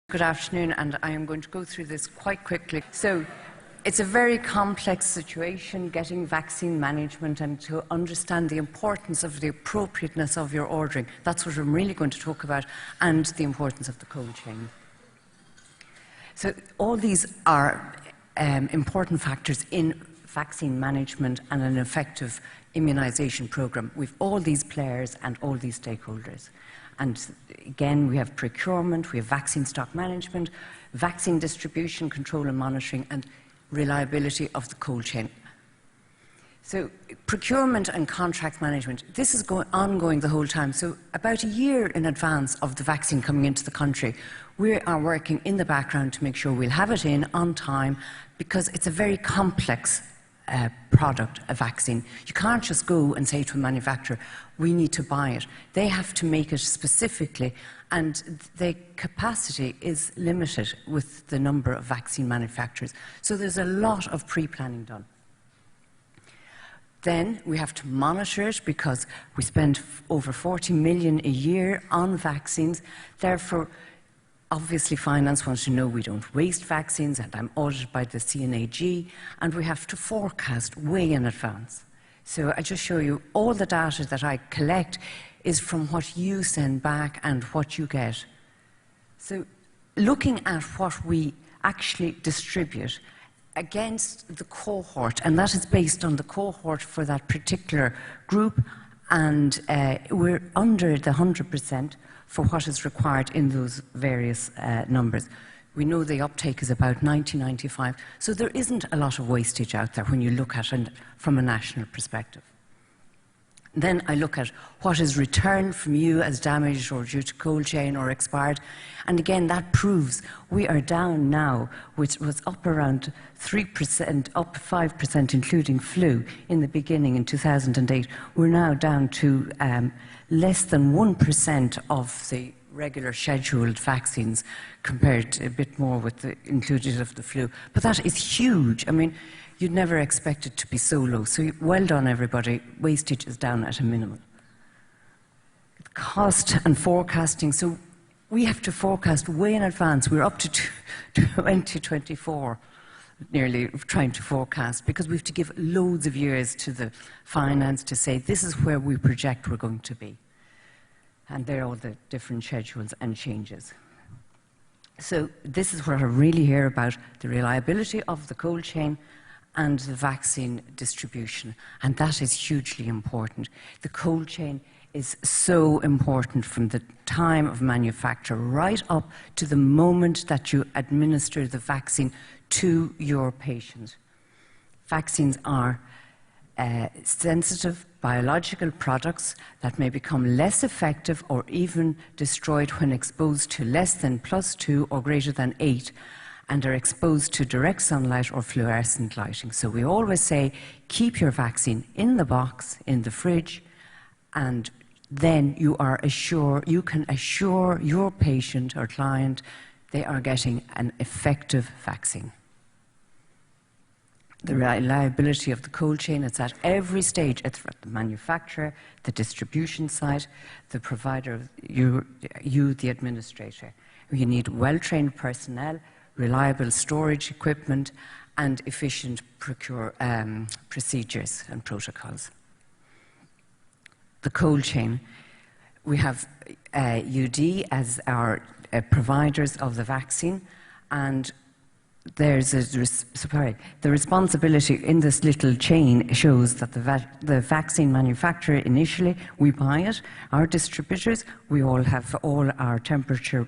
Good afternoon, and I am going to go through this quite quickly. So, it's a very complex situation, getting vaccine management and to understand the importance of the appropriateness of your ordering. That's what I'm really going to talk about, and the importance of the cold chain. So, all these are important factors in vaccine management and an effective immunisation programme. We've all these players and all these stakeholders. And again, we have procurement, we have vaccine stock management, vaccine distribution, control and monitoring, and reliability of the cold chain. So procurement and contract management, this is ongoing the whole time. So about a year in advance of the vaccine coming into the country, we are working in the background to make sure we'll have it in on time, because it's a very complex product, a vaccine. You can't just go and say to a manufacturer, we need to buy it. They have to make it specifically, and the capacity is limited with the number of vaccine manufacturers. So there's a lot of pre-planning done. Then we have to monitor it, because we spend over 40 million a year on vaccines. Therefore, obviously, finance wants to know we don't waste vaccines, and I'm audited by the CNAG, and we have to forecast way in advance. So I just show you all the data that I collect is from what you send back and what you get. So looking at what we actually distribute against the cohort, and that is based on the cohort for that particular group, and we're under the 100% for what is required in those various numbers. We know the uptake is about 90–95, so there isn't a lot of wastage out there when you look at it from a national perspective. Then I look at what is returned from you as damaged or due to cold chain or expired, and again that proves we are down now, which was up around 3%, up 5% including flu in the beginning in 2008. We're now down to less than 1% of the regular scheduled vaccines, compared to a bit more with the included of the flu. But that is huge. I mean, you'd never expect it to be so low. So well done, everybody. Wastage is down at a minimum. Cost and forecasting. So we have to forecast way in advance. We're up to 2024, nearly trying to forecast, because we have to give loads of years to the finance to say this is where we project we're going to be. And there are all the different schedules and changes. So this is what I really hear about, the reliability of the cold chain and the vaccine distribution. And that is hugely important. The cold chain is so important from the time of manufacture right up to the moment that you administer the vaccine to your patient. Vaccines are sensitive biological products that may become less effective or even destroyed when exposed to less than +2 or greater than 8 and are exposed to direct sunlight or fluorescent lighting. So we always say, keep your vaccine in the box, in the fridge, and then you can assure your patient or client they are getting an effective vaccine. The reliability of the cold chain, it's at every stage. It's at the manufacturer, the distribution site, the provider, you the administrator. You need well-trained personnel, reliable storage equipment, and efficient procedures and protocols. The cold chain. We have UD as our providers of the vaccine, and there's the responsibility in this little chain shows that the vaccine manufacturer initially, we buy it, our distributors, we all have all our temperature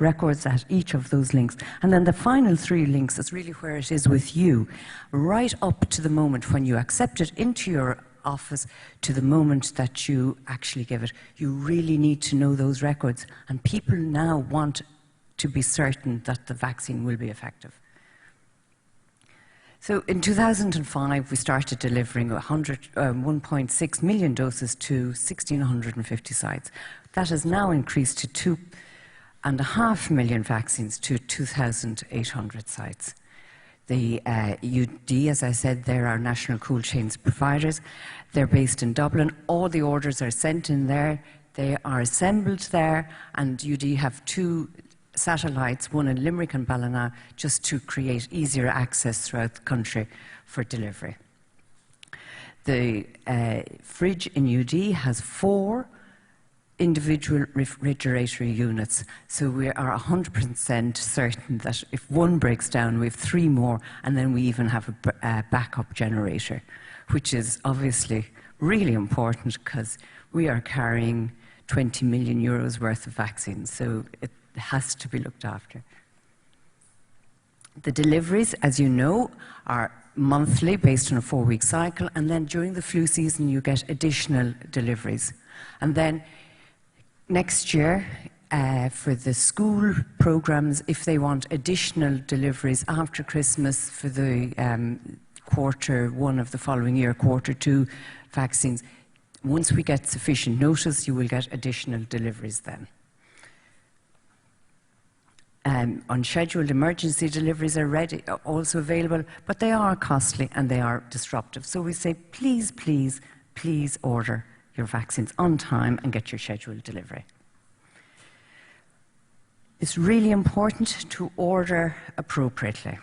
records at each of those links. And then the final 3 links is really where it is with you, right up to the moment when you accept it into your office to the moment that you actually give it. You really need to know those records, and people now want to be certain that the vaccine will be effective. So in 2005, we started delivering 1.6 million doses to 1,650 sites. That has now increased to 2.5 million vaccines to 2,800 sites. The UD, as I said, they're our national cold chains providers. They're based in Dublin. All the orders are sent in there. They are assembled there, and UD have 2 satellites, one in Limerick and Ballina, just to create easier access throughout the country for delivery. The fridge in UD has 4 individual refrigerator units, so we are 100% certain that if one breaks down, we have 3 more, and then we even have a backup generator, which is obviously really important because we are carrying 20 million euros worth of vaccines, so it has to be looked after. The deliveries, as you know, are monthly based on a 4-week cycle, and then during the flu season you get additional deliveries. And then next year, for the school programs, if they want additional deliveries after Christmas for the Q1 of the following year, Q2 vaccines, once we get sufficient notice, you will get additional deliveries then. Unscheduled emergency deliveries are also available, but they are costly and they are disruptive. So we say, please, please, please order your vaccines on time and get your scheduled delivery. It's really important to order appropriately,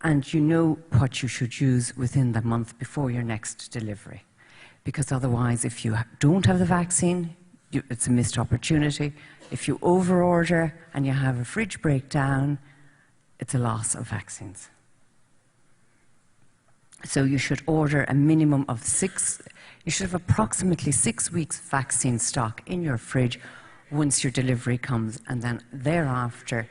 and you know what you should use within the month before your next delivery, because otherwise if you don't have the vaccine, it's a missed opportunity. If you overorder and you have a fridge breakdown, it's a loss of vaccines. So you should order a minimum of 6, you should have approximately 6 weeks vaccine stock in your fridge once your delivery comes, and then thereafter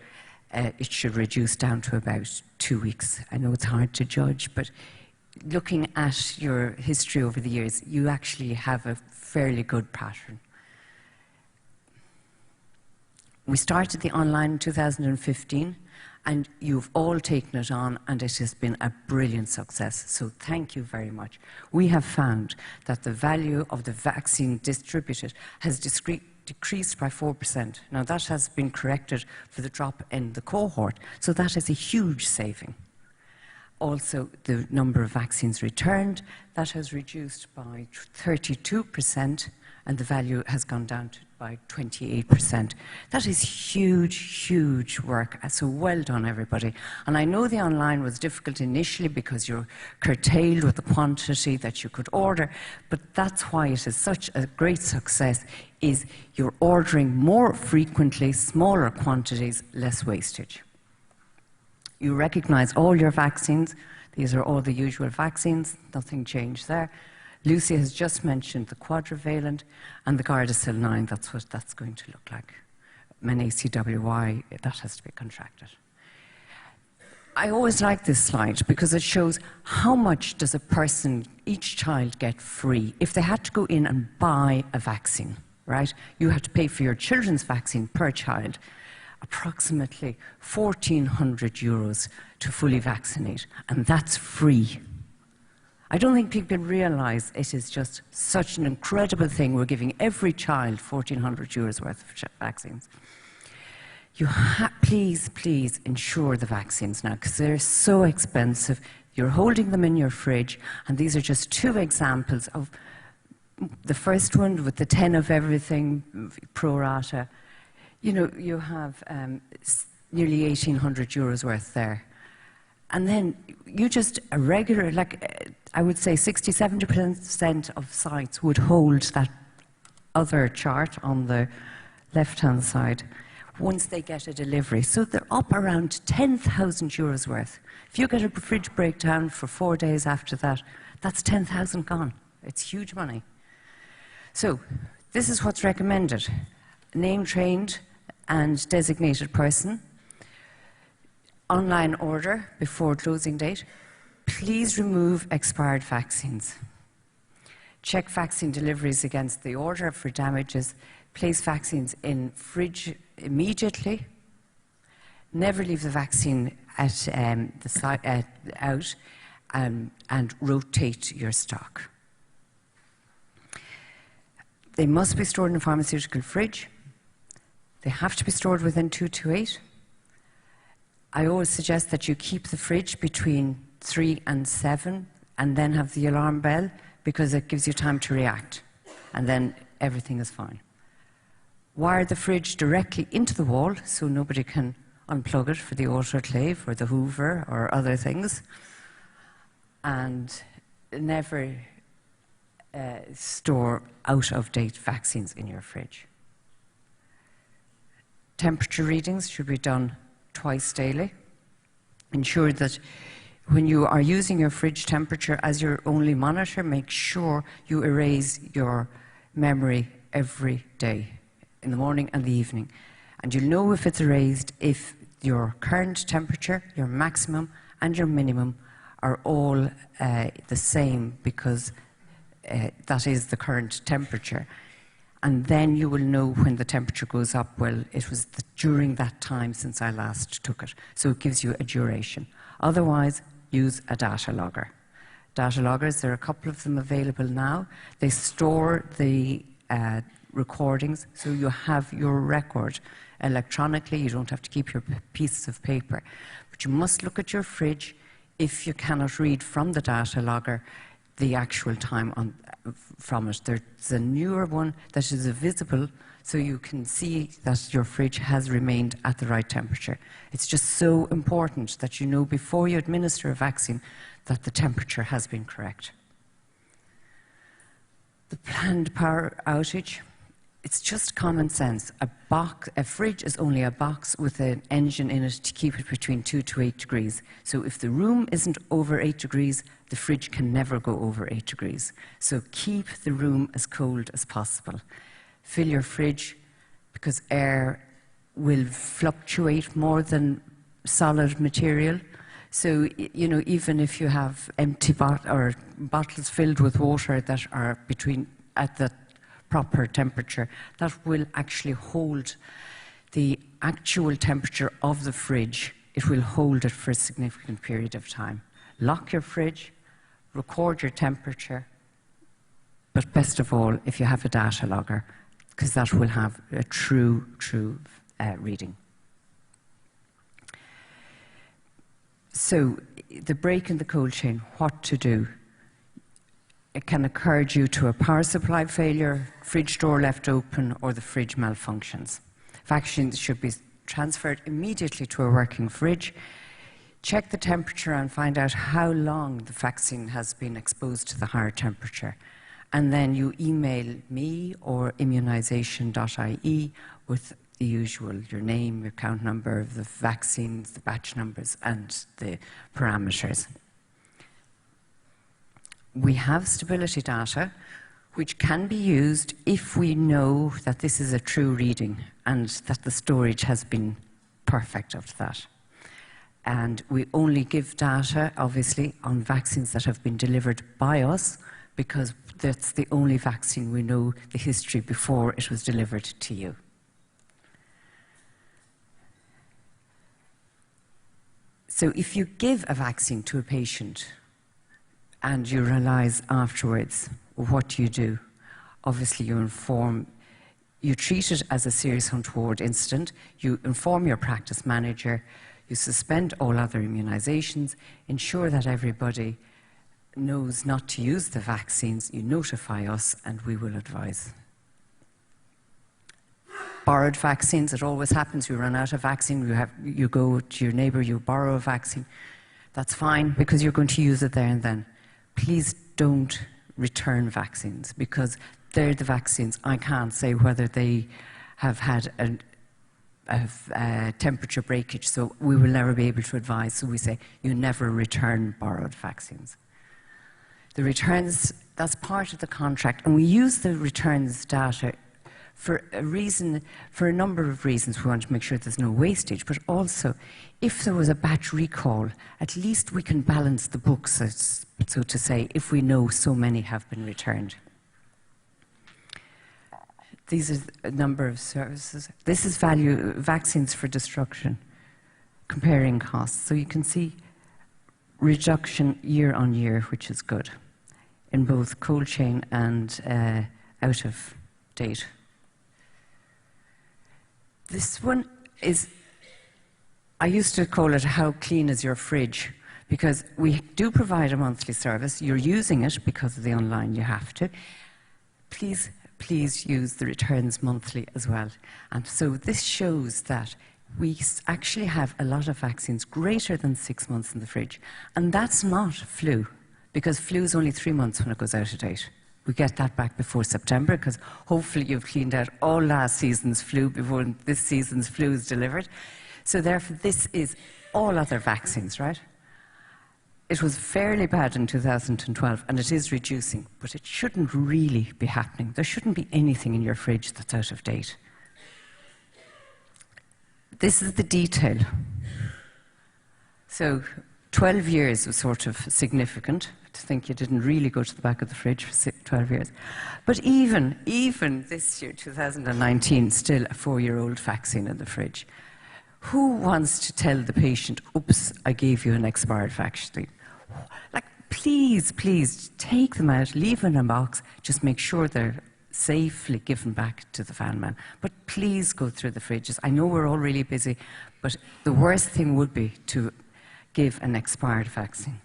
it should reduce down to about 2 weeks. I know it's hard to judge, but looking at your history over the years, you actually have a fairly good pattern. We started the online in 2015, and you've all taken it on, and it has been a brilliant success. So thank you very much. We have found that the value of the vaccine distributed has decreased by 4%. Now that has been corrected for the drop in the cohort, so that is a huge saving. Also, the number of vaccines returned, that has reduced by 32%, and the value has gone down by 28%. That is huge, huge work. So well done, everybody. And I know the online was difficult initially because you're curtailed with the quantity that you could order, but that's why it is such a great success, is you're ordering more frequently, smaller quantities, less wastage. You recognize all your vaccines. These are all the usual vaccines, nothing changed there. Lucy has just mentioned the quadrivalent and the Gardasil 9, that's what that's going to look like. An ACWY, that has to be contracted. I always like this slide because it shows how much does a person, each child, get free if they had to go in and buy a vaccine, right? You have to pay for your children's vaccine per child, approximately 1,400 euros to fully vaccinate, and that's free. I don't think people realise it is just such an incredible thing. We're giving every child 1,400 euros worth of vaccines. You please, please insure the vaccines now, because they're so expensive. You're holding them in your fridge, and these are just 2 examples of the first one with the 10 of everything, pro rata. You know, you have nearly 1,800 euros worth there. And then you just, a regular, like I would say 60–70% of sites would hold that other chart on the left-hand side once they get a delivery. So they're up around 10,000 euros worth. If you get a fridge breakdown for 4 days after that, that's 10,000 gone. It's huge money. So this is what's recommended. Name-trained and designated person. Online order before closing date. Please remove expired vaccines. Check vaccine deliveries against the order for damages. Place vaccines in fridge immediately. Never leave the vaccine at out, and rotate your stock. They must be stored in a pharmaceutical fridge. They have to be stored within 2 to 8. I always suggest that you keep the fridge between 3 and 7 and then have the alarm bell, because it gives you time to react, and then everything is fine. wire the fridge directly into the wall so nobody can unplug it for the autoclave or the Hoover or other things, and never store out-of-date vaccines in your fridge. Temperature readings should be done twice daily. Ensure that when you are using your fridge temperature as your only monitor, make sure you erase your memory every day, in the morning and the evening. And you'll know if it's erased if your current temperature, your maximum and your minimum are all the same, because that is the current temperature. And then you will know when the temperature goes up, well, it was during that time since I last took it. So it gives you a duration. Otherwise, use a data logger. Data loggers, there are a couple of them available now. They store the recordings, so you have your record electronically. You don't have to keep your pieces of paper. But you must look at your fridge if you cannot read from the data logger the actual time from it. There's a newer one that is visible, so you can see that your fridge has remained at the right temperature. It's just so important that you know before you administer a vaccine that the temperature has been correct. The planned power outage, it's just common sense. A fridge is only a box with an engine in it to keep it between 2 to 8 degrees. So if the room isn't over 8 degrees, the fridge can never go over 8 degrees. So keep the room as cold as possible. Fill your fridge, because air will fluctuate more than solid material. So, you know, even if you have empty bottles filled with water that are at the proper temperature, that will actually hold the actual temperature of the fridge. It will hold it for a significant period of time. Lock your fridge, record your temperature, but best of all, if you have a data logger, because that will have a true reading. So, the break in the cold chain, what to do? It can occur due to a power supply failure, fridge door left open, or the fridge malfunctions. Vaccines should be transferred immediately to a working fridge. Check the temperature and find out how long the vaccine has been exposed to the higher temperature. And then you email me or immunisation.ie with the usual, your name, your count number, the vaccines, the batch numbers, and the parameters. We have stability data, which can be used if we know that this is a true reading and that the storage has been perfect of that. And we only give data, obviously, on vaccines that have been delivered by us, because that's the only vaccine we know the history before it was delivered to you. So if you give a vaccine to a patient and you realise afterwards, what do you do? Obviously you treat it as a serious untoward incident, you inform your practice manager, you suspend all other immunisations, ensure that everybody knows not to use the vaccines, you notify us and we will advise. Borrowed vaccines, it always happens, you run out of vaccine, you go to your neighbour, you borrow a vaccine. That's fine, because you're going to use it there and then. Please don't return vaccines, because they're the vaccines. I can't say whether they have had a temperature breakage, so we will never be able to advise. So we say, you never return borrowed vaccines. The returns, that's part of the contract, and we use the returns data for a number of reasons. We want to make sure there's no wastage, but also, if there was a batch recall, at least we can balance the books, so to say, if we know so many have been returned. These are a number of services. This is vaccines for destruction, comparing costs. So you can see reduction year on year, which is good, in both cold chain and out of date. This one is, I used to call it how clean is your fridge, because we do provide a monthly service. You're using it because of the online, you have to. Please please use the returns monthly as well. And so this shows that we actually have a lot of vaccines greater than 6 months in the fridge. And that's not flu, because flu is only 3 months when it goes out of date. We get that back before September, because hopefully you've cleaned out all last season's flu before this season's flu is delivered. So therefore, this is all other vaccines, right? It was fairly bad in 2012, and it is reducing, but it shouldn't really be happening. There shouldn't be anything in your fridge that's out of date. This is the detail. So 12 years was sort of significant, to think you didn't really go to the back of the fridge for 12 years. But even this year, 2019, still a 4-year-old vaccine in the fridge. Who wants to tell the patient, oops, I gave you an expired vaccine? Like, please, please, take them out, leave them in a box, just make sure they're safely given back to the fan man. But please go through the fridges. I know we're all really busy, but the worst thing would be to give an expired vaccine.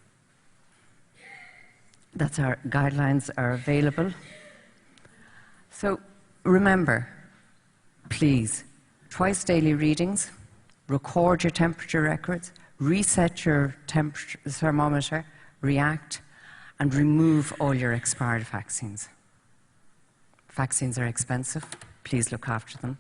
That's our guidelines are available. So remember, please, twice daily readings, record your temperature records, reset your temperature thermometer, react, and remove all your expired vaccines. Vaccines are expensive. Please look after them.